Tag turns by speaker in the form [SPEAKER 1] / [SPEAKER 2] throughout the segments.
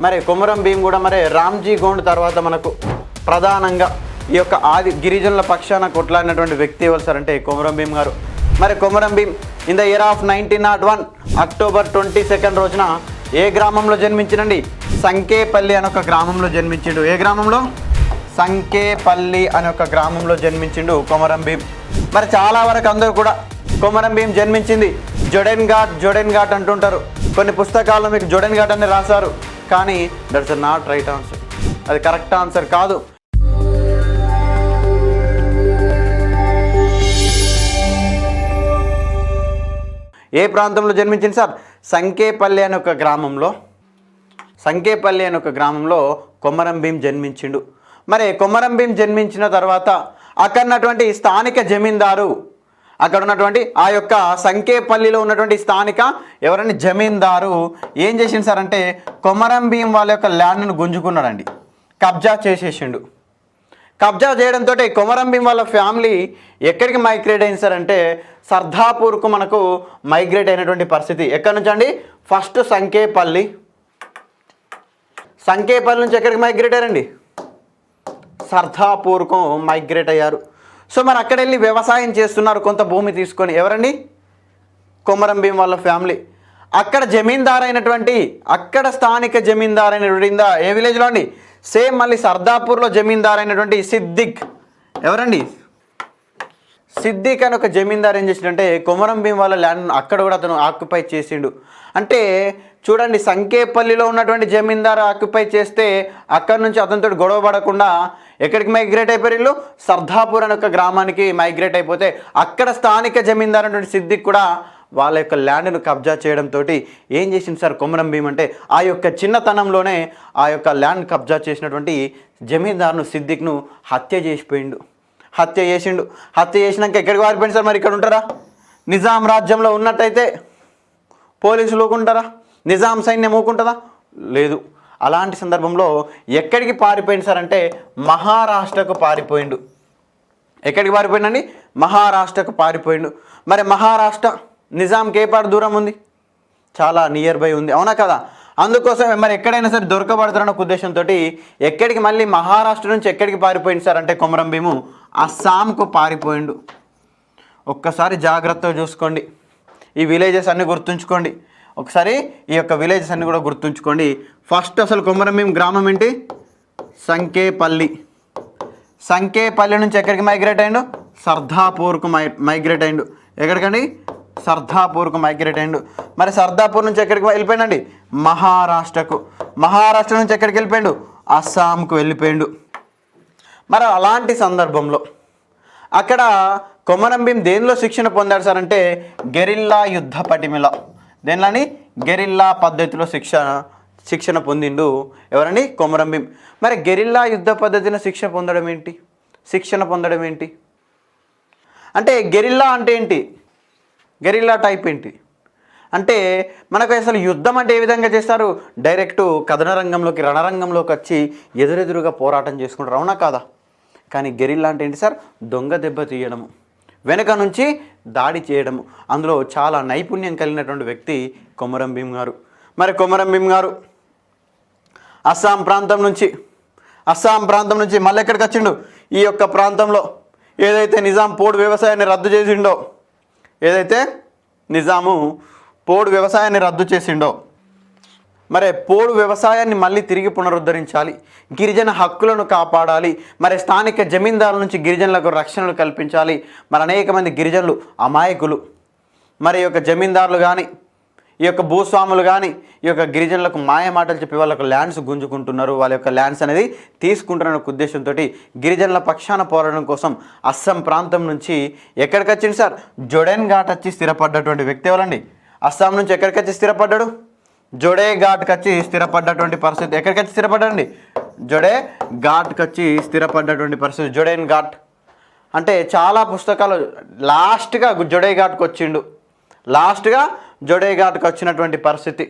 [SPEAKER 1] మరి కొమరం భీం కూడా మరి రామ్జీ గోండ్ తర్వాత మనకు ప్రధానంగా ఈ యొక్క ఆది గిరిజనుల పక్షాన కొట్లాడినటువంటి వ్యక్తి ఎవరు సార్ అంటే కొమరం భీం గారు. మరి Komaram Bheem in the year of 1901 October 22 రోజున ఏ గ్రామంలో జన్మించినండి? సంకేపల్లి అనే ఒక గ్రామంలో జన్మించిండు. ఏ గ్రామంలో? సంకేపల్లి అనే ఒక గ్రామంలో జన్మించిండు కొమరం భీం. మరి చాలా వరకు అందరూ కూడా కొమరం భీం జన్మించింది జోడెన్ ఘాట్ అంటుంటారు. కొన్ని పుస్తకాల్లో మీకు జోడెన్ ఘాట్ అని రాశారు, కానీ దట్స్ నాట్ రైట్ ఆన్సర్. అది కరెక్ట్ ఆన్సర్ కాదు. ఏ ప్రాంతంలో జన్మించింది సార్? సంకేపల్లి అనే ఒక గ్రామంలో కొమరం భీం జన్మించిండు. మరి కొమరం భీం జన్మించిన తర్వాత అక్కడ ఉన్నటువంటి స్థానిక జమీందారు, అక్కడ ఉన్నటువంటి ఆ యొక్క సంకేపల్లిలో ఉన్నటువంటి స్థానిక ఎవరండి జమీందారు ఏం చేసిండు సార్ అంటే కొమరం భీం వాళ్ళ యొక్క ల్యాండ్ను గుంజుకున్నాడండి, కబ్జా చేసేసిండు. కబ్జా చేయడంతో కొమరం భీం వాళ్ళ ఫ్యామిలీ ఎక్కడికి మైగ్రేట్ అయింది సార్ అంటే సర్దాపూర్కు మనకు మైగ్రేట్ అయినటువంటి పరిస్థితి. ఎక్కడి నుంచి అండి? ఫస్ట్ సంకేపల్లి నుంచి ఎక్కడికి మైగ్రేట్ అయ్యారండి? సర్దాపూర్కు మైగ్రేట్ అయ్యారు. సో మరి అక్కడ వెళ్ళి వ్యవసాయం చేస్తున్నారు కొంత భూమి తీసుకొని. ఎవరండి? కొమరం భీం వాళ్ళ ఫ్యామిలీ. అక్కడ జమీందారు అయినటువంటి అక్కడ స్థానిక జమీందారు అయినటువంటి ఏ విలేజ్లో అండి? సేమ్ మళ్ళీ సర్దాపూర్లో జమీందారు అయినటువంటి సిద్దిక్. ఎవరండి? సిద్దిక్ అని ఒక జమీందారు ఏం చేసిండంటే కొమరం భీం వాళ్ళ ల్యాండ్ అక్కడ కూడా అతను ఆక్యుపై చేసిండు. అంటే చూడండి, సంకేపల్లిలో ఉన్నటువంటి జమీందారు ఆక్యుపై చేస్తే అక్కడ నుంచి అతనితో గొడవ పడకుండా ఎక్కడికి మైగ్రేట్ అయిపోయారు వీళ్ళు? సర్దాపూర్ అనే ఒక గ్రామానికి మైగ్రేట్ అయిపోతే అక్కడ స్థానిక జమీందారు అనేటువంటి సిద్దిక్ కూడా వాళ్ళ యొక్క ల్యాండ్ను కబ్జా చేయడంతో ఏం చేసింది సార్ కొమరం భీం అంటే ఆ యొక్క చిన్నతనంలోనే ఆ యొక్క ల్యాండ్ కబ్జా చేసినటువంటి జమీందారును సిద్దిక్ను హత్య చేసిపోయిండు. హత్య చేసినాక ఎక్కడికి వారిపోయింది సార్? మరి ఇక్కడ ఉంటారా? నిజాం రాజ్యంలో ఉన్నట్టయితే పోలీసులు ఊకుంటారా? నిజాం సైన్యం ఊకుంటుందా? లేదు. అలాంటి సందర్భంలో ఎక్కడికి పారిపోయింది సార్ అంటే మహారాష్ట్రకు పారిపోయిండు. ఎక్కడికి పారిపోయిండండి? మహారాష్ట్రకు పారిపోయిండు. మరి మహారాష్ట్ర నిజాంకి ఏ పాటు దూరం ఉంది? చాలా నియర్ బై ఉంది, అవునా కదా? అందుకోసం మరి ఎక్కడైనా సరే దొరకబడతారన్న ఉద్దేశంతో ఎక్కడికి మళ్ళీ మహారాష్ట్ర నుంచి ఎక్కడికి పారిపోయింది సార్ అంటే కొమరం భీము అస్సాంకు పారిపోయిండు. ఒక్కసారి జాగ్రత్తగా చూసుకోండి, ఈ విలేజెస్ అన్నీ గుర్తుంచుకోండి. ఒకసారి ఈ యొక్క విలేజెస్ అన్నీ కూడా గుర్తుంచుకోండి. ఫస్ట్ అసలు కొమరం భీం గ్రామం ఏంటి? సంకేపల్లి నుంచి ఎక్కడికి మైగ్రేట్ అయ్యిండు? సర్దాపూర్కు మైగ్రేట్ అయ్యిండు. ఎక్కడికండి? సర్దాపూర్కు మైగ్రేట్ అయ్యిండు. మరి సర్దాపూర్ నుంచి ఎక్కడికి వెళ్ళిపోయిండండి? మహారాష్ట్ర నుంచి ఎక్కడికి వెళ్ళిపోయిండు? అస్సాంకు వెళ్ళిపోయిండు. మరి అలాంటి సందర్భంలో అక్కడ కొమరం భీం దేనిలో శిక్షణ పొందాడు సార్ అంటే గెరిల్లా యుద్ధ పటిమిల. దేనిలోని? గెరిల్లా పద్ధతిలో శిక్షణ పొందిండు. ఎవరండి? కొమరం భీం. మరి గెరిల్లా యుద్ధ పద్ధతిలో శిక్షణ పొందడం ఏంటి అంటే గెరిల్లా అంటే ఏంటి? గెరిల్లా టైప్ ఏంటి అంటే మనకు అసలు యుద్ధం అంటే ఏ విధంగా చేస్తారు? డైరెక్ట్ కథన రంగంలోకి రణరంగంలోకి వచ్చి ఎదురెదురుగా పోరాటం చేసుకుంటారు, అవునా కాదా? కానీ గెరిల్లా అంటే ఏంటి సార్? దొంగ దెబ్బ తీయడము, వెనక నుంచి దాడి చేయడము. అందులో చాలా నైపుణ్యం కలిగినటువంటి వ్యక్తి కొమరం భీం గారు. మరి కొమరం భీం గారు అస్సాం ప్రాంతం నుంచి మళ్ళీ ఎక్కడికి వచ్చిండు? ఈ యొక్క ప్రాంతంలో ఏదైతే నిజాం పోడు వ్యవసాయాన్ని రద్దు చేసిండో మరి పోడు వ్యవసాయాన్ని మళ్ళీ తిరిగి పునరుద్ధరించాలి, గిరిజన హక్కులను కాపాడాలి, మరి స్థానిక జమీందారుల నుంచి గిరిజనులకు రక్షణలు కల్పించాలి. మరి అనేక మంది గిరిజనులు అమాయకులు, మరి ఈ యొక్క జమీందారులు కానీ ఈ యొక్క భూస్వాములు కానీ ఈ యొక్క గిరిజనులకు మాయ మాటలు చెప్పి వాళ్ళకు ల్యాండ్స్ గుంజుకుంటున్నారు, వాళ్ళ యొక్క ల్యాండ్స్ అనేది తీసుకుంటున్న ఉద్దేశంతో గిరిజనుల పక్షాన పోరాడడం కోసం అస్సాం ప్రాంతం నుంచి ఎక్కడికి వచ్చింది సార్? జోడెన్ ఘాట్ వచ్చి స్థిరపడ్డటువంటి వ్యక్తి ఎవరండి? అస్సాం నుంచి ఎక్కడికి వచ్చి స్థిరపడ్డాడు? జోడే ఘాట్కి వచ్చి స్థిరపడ్డటువంటి పరిస్థితి. ఎక్కడికి వచ్చి స్థిరపడ్డాడండి? జోడే ఘాట్కి వచ్చి స్థిరపడ్డటువంటి పరిస్థితి. జోడెన్ ఘాట్ అంటే చాలా పుస్తకాలు లాస్ట్గా జోడే ఘాట్కి వచ్చిండు, జోడే ఘాట్కి వచ్చినటువంటి పరిస్థితి.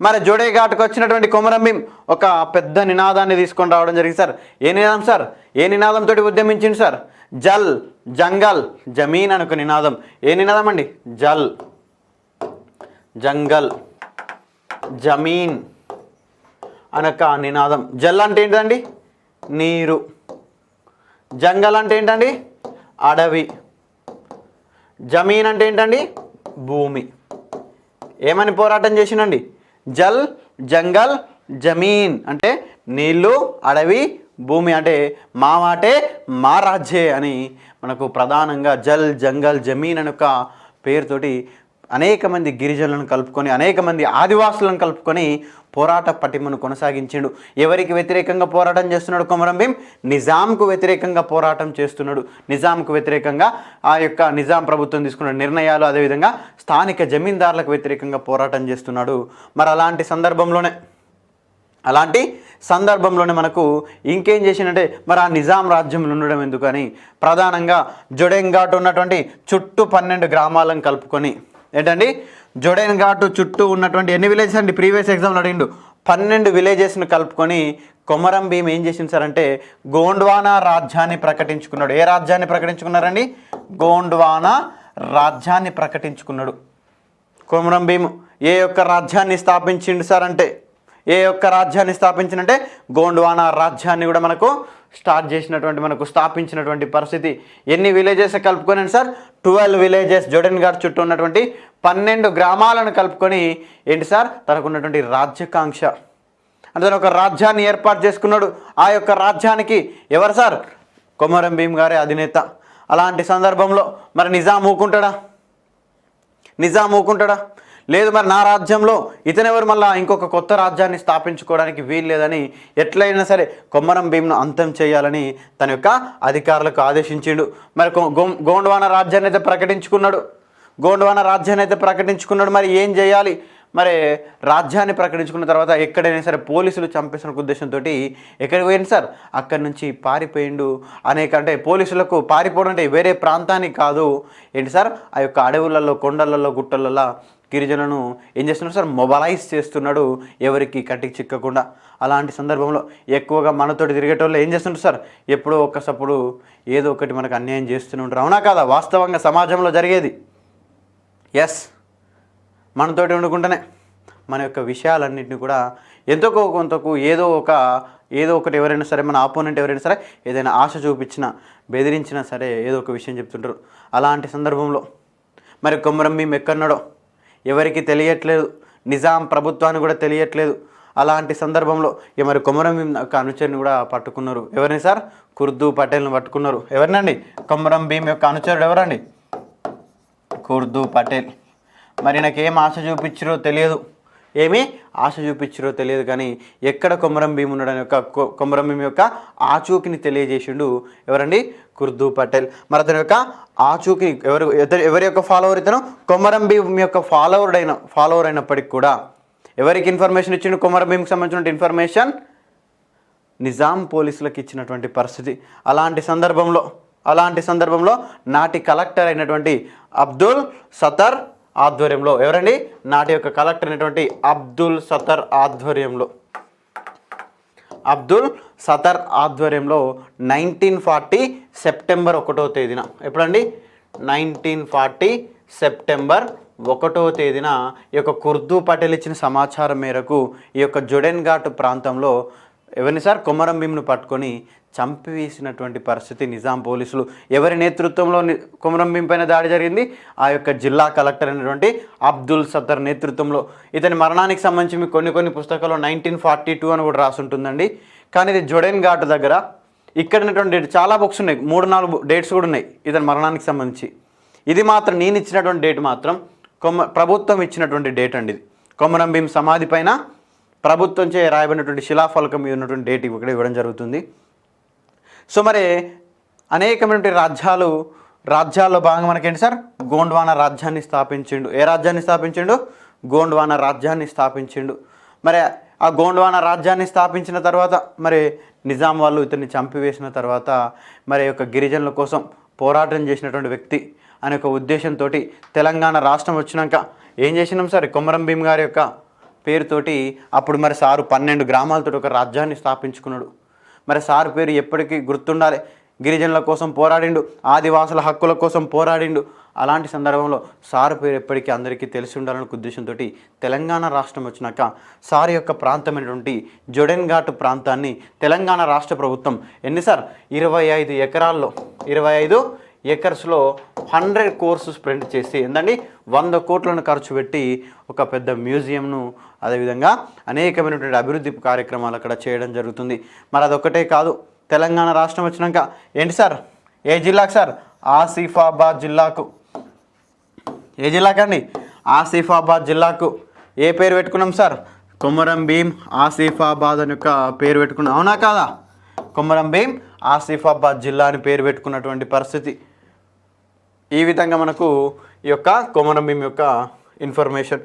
[SPEAKER 1] మరి జోడే ఘాట్కి వచ్చినటువంటి కొమరం భీం ఒక పెద్ద నినాదాన్ని తీసుకొని రావడం జరిగింది సార్. ఏ నినాదం సార్? ఏ నినాదంతో ఉద్యమించింది సార్? జల్ జంగల్ జమీన్ అని ఒక నినాదం. ఏ నినాదం అండి? జల్ జంగల్ జమీన్. అనక నినాదం. జల్ అంటే ఏంటండి? నీరు. జంగల్ అంటే ఏంటండి? అడవి. జమీన్ అంటే ఏంటండి? భూమి. ఏమని పోరాటం చేసిండండి? జల్, జంగల్, జమీన్ అంటే నీళ్ళు, అడవి, భూమి. అంటే మా మాటే మా రాజ్యే అని మనకు ప్రధానంగా జల్, జంగల్, జమీన్ అనే ఒక పేరుతోటి అనేక మంది గిరిజనులను కలుపుకొని, అనేక మంది ఆదివాసులను కలుపుకొని పోరాట పటిమను కొనసాగించాడు. ఎవరికి వ్యతిరేకంగా పోరాటం చేస్తున్నాడు కొమరం భీం? నిజాంకు వ్యతిరేకంగా పోరాటం చేస్తున్నాడు. నిజాంకు వ్యతిరేకంగా ఆ యొక్క నిజాం ప్రభుత్వం తీసుకున్న నిర్ణయాలు, అదేవిధంగా స్థానిక జమీందారులకు వ్యతిరేకంగా పోరాటం చేస్తున్నాడు. మరి అలాంటి సందర్భంలోనే మనకు ఇంకేం చేసిందంటే మరి ఆ నిజాం రాజ్యంలో ఉండడం ఎందుకని ప్రధానంగా జొడెన్ ఘాట్ ఉన్నటువంటి చుట్టూ 12 గ్రామాలను కలుపుకొని, ఏంటండి జొడెన్ ఘాట్ చుట్టూ ఉన్నటువంటి ఎన్ని విలేజెస్ అండి? ప్రీవియస్ ఎగ్జామ్లో అడిగిండు. 12 విలేజెస్ను కలుపుకొని కొమరం భీం ఏం చేసింది సార్ అంటే గోండ్వానా రాజ్యాన్ని ప్రకటించుకున్నాడు. ఏ రాజ్యాన్ని ప్రకటించుకున్నారండి? గోండ్వానా రాజ్యాన్ని ప్రకటించుకున్నాడు. కొమరం భీం ఏ యొక్క రాజ్యాన్ని స్థాపించిండు సార్ అంటే గోండ్వానా రాజ్యాన్ని కూడా మనకు స్థాపించినటువంటి పరిస్థితి. ఎన్ని విలేజెస్ కలుపుకొని సార్? 12 విలేజెస్. జొడెన్ ఘాట్ చుట్టూ ఉన్నటువంటి 12 గ్రామాలను కలుపుకొని ఏంటి సార్ తనకున్నటువంటి రాజ్యాకాంక్ష అంటే తను ఒక రాజ్యాన్ని ఏర్పాటు చేసుకున్నాడు. ఆ యొక్క రాజ్యానికి ఎవరు సార్? కొమరం భీం గారే అధినేత. అలాంటి సందర్భంలో మరి నిజాం ఊకుంటాడా? లేదు, మరి నా రాజ్యంలో ఇతనెవరు మళ్ళీ ఇంకొక కొత్త రాజ్యాన్ని స్థాపించుకోవడానికి వీలు లేదని ఎట్లయినా సరే కొమరం భీంను అంతం చేయాలని తన యొక్క అధికారులకు ఆదేశించిండు. మరి గోండ్వానా రాజ్యాన్ని అయితే ప్రకటించుకున్నాడు. మరి ఏం చేయాలి? మరి రాజ్యాన్ని ప్రకటించుకున్న తర్వాత ఎక్కడైనా సరే పోలీసులు చంపేసిన ఉద్దేశంతో ఎక్కడికి పోయింది సార్? అక్కడి నుంచి పారిపోయిండు. అంటే పోలీసులకు పారిపోవడం అంటే వేరే ప్రాంతానికి కాదు, ఏంటి సార్ ఆ యొక్క అడవులలో, కొండలలో, గుట్టలలో గిరిజనులను ఏం చేస్తున్నాడు సార్? మొబలైజ్ చేస్తున్నాడు, ఎవరికి కట్టికి చిక్కకుండా. అలాంటి సందర్భంలో ఎక్కువగా మనతోటి తిరిగేటోళ్ళు ఏం చేస్తుంటారు సార్? ఎప్పుడో ఒక్కసప్పుడు ఏదో ఒకటి మనకు అన్యాయం చేస్తూనే ఉంటారు. అవునా కాదా? వాస్తవంగా సమాజంలో జరిగేది. ఎస్, మనతోటి వండుకుంటేనే మన యొక్క విషయాలన్నింటినీ కూడా ఎంతో కొంతకు ఏదో ఒకటి ఎవరైనా సరే, మన ఆపోనెంట్ ఎవరైనా సరే ఏదైనా ఆశ చూపించినా, బెదిరించినా సరే ఏదో ఒక విషయం చెప్తుంటారు. అలాంటి సందర్భంలో మరి కొమరం భీం ఎక్కడున్నాడో ఎవరికి తెలియట్లేదు, నిజాం ప్రభుత్వాన్ని కూడా తెలియట్లేదు. అలాంటి సందర్భంలో మరి కొమరం భీం యొక్క అనుచరుని కూడా పట్టుకున్నారు. ఎవరిని సార్? కుర్దూ పటేల్ని పట్టుకున్నారు. ఎవరినండి? కొమరం భీం యొక్క అనుచరుడు ఎవరండి? కుర్దూ పటేల్. మరి నాకేం ఆశ చూపించారో తెలియదు కానీ ఎక్కడ కొమరం భీం ఉన్నాడని కొమరం భీం యొక్క ఆచూకిని తెలియజేసిండు ఎవరండి? కుర్దూ పటేల్. మరి అతని యొక్క ఆచూకిని ఎవరి యొక్క ఫాలోవర్? ఇతను కొమరం భీం యొక్క ఫాలోవర్ అయినప్పటికీ కూడా ఎవరికి ఇన్ఫర్మేషన్ ఇచ్చిండు? కొమరం భీంకి సంబంధించిన ఇన్ఫర్మేషన్ నిజాం పోలీసులకు ఇచ్చినటువంటి పరిస్థితి. అలాంటి సందర్భంలో నాటి కలెక్టర్ అయినటువంటి అబ్దుల్ సత్తర్ ఆధ్వర్యంలో, ఎవరండి? నాటి యొక్క కలెక్టర్ అయినటువంటి అబ్దుల్ సత్తర్ ఆధ్వర్యంలో 1940 సెప్టెంబర్ 1వ తేదీన, ఎప్పుడండి? 1940 సెప్టెంబర్ 1వ తేదీన ఈ యొక్క కుర్దూ పటేల్ ఇచ్చిన సమాచారం మేరకు ఈ యొక్క జొడెన్ ఘాట్ ప్రాంతంలో ఎవరిని సార్? కొమరం భీంను పట్టుకొని చంపివేసినటువంటి పరిస్థితి నిజాం పోలీసులు. ఎవరి నేతృత్వంలో కొమరం భీం పైన దాడి జరిగింది? ఆ యొక్క జిల్లా కలెక్టర్ అయినటువంటి అబ్దుల్ సత్తర్ నేతృత్వంలో. ఇతని మరణానికి సంబంధించి మీకు కొన్ని పుస్తకాల్లో 1942 అని కూడా రాసి ఉంటుందండి. కానీ ఇది జొడెన్ ఘాట్ దగ్గర ఇక్కడ ఉన్నటువంటి డేట్ చాలా బుక్స్ ఉన్నాయి, 3-4 డేట్స్ కూడా ఉన్నాయి ఇతని మరణానికి సంబంధించి. ఇది మాత్రం నేను ఇచ్చినటువంటి డేట్ మాత్రం ప్రభుత్వం ఇచ్చినటువంటి డేట్ అండి. ఇది కొమరం భీం సమాధి పైన ప్రభుత్వంచే రాయబడినటువంటి శిలాఫలకం మీద ఉన్నటువంటి డేట్ ఇక్కడ ఇవ్వడం జరుగుతుంది. సో మరి అనేకమైనటువంటి రాజ్యాల్లో భాగంగా మనకేంటి సార్? గోండ్వానా రాజ్యాన్ని స్థాపించిండు. ఏ రాజ్యాన్ని స్థాపించిండు? గోండ్వానా రాజ్యాన్ని స్థాపించిండు. మరి ఆ గోండ్వానా రాజ్యాన్ని స్థాపించిన తర్వాత మరి నిజాం వాళ్ళు ఇతన్ని చంపివేసిన తర్వాత మరి యొక్క గిరిజనుల కోసం పోరాటం చేసినటువంటి వ్యక్తి అనే ఒక ఉద్దేశంతో తెలంగాణ రాష్ట్రం వచ్చినాక ఏం చేసినాం సార్? కొమరం భీం గారి యొక్క పేరుతోటి అప్పుడు మరి సారు 12 గ్రామాలతో ఒక రాజ్యాన్ని స్థాపించుకున్నాడు. మరి సార్ పేరు ఎప్పటికీ గుర్తుండాలి. గిరిజనుల కోసం పోరాడిండు, ఆదివాసుల హక్కుల కోసం పోరాడిండు. అలాంటి సందర్భంలో సార్ పేరు ఎప్పటికీ అందరికీ తెలిసి ఉండాలనే ఉద్దేశంతో తెలంగాణ రాష్ట్రం వచ్చినాక సార్ యొక్క ప్రాంతమైనటువంటి జోడెన్ ఘాట్ ప్రాంతాన్ని తెలంగాణ రాష్ట్ర ప్రభుత్వం ఎన్ని సార్ 25 ఎకరాల్లో 25 ఏకర్స్లో 100 crores స్పెండ్ చేసి ఏందండి 100 కోట్లను ఖర్చు పెట్టి ఒక పెద్ద మ్యూజియంను అదేవిధంగా అనేకమైనటువంటి అభివృద్ధి కార్యక్రమాలు అక్కడ చేయడం జరుగుతుంది. మరి అదొక్కటే కాదు, తెలంగాణ రాష్ట్రం వచ్చినాక ఏంటి సార్ ఏ జిల్లాకు సార్ ఆసిఫాబాద్ జిల్లాకు, ఏ జిల్లాకండి ఆసిఫాబాద్ జిల్లాకు ఏ పేరు పెట్టుకున్నాం సార్ కొమరం భీం ఆసిఫాబాద్ అని యొక్క పేరు పెట్టుకున్నాం, అవునా కాదా? కొమరం భీం ఆసిఫాబాద్ జిల్లా అని పేరు పెట్టుకున్నటువంటి పరిస్థితి. ఈ విధంగా మనకు ఈ యొక్క కొమరం భీం యొక్క ఇన్ఫర్మేషన్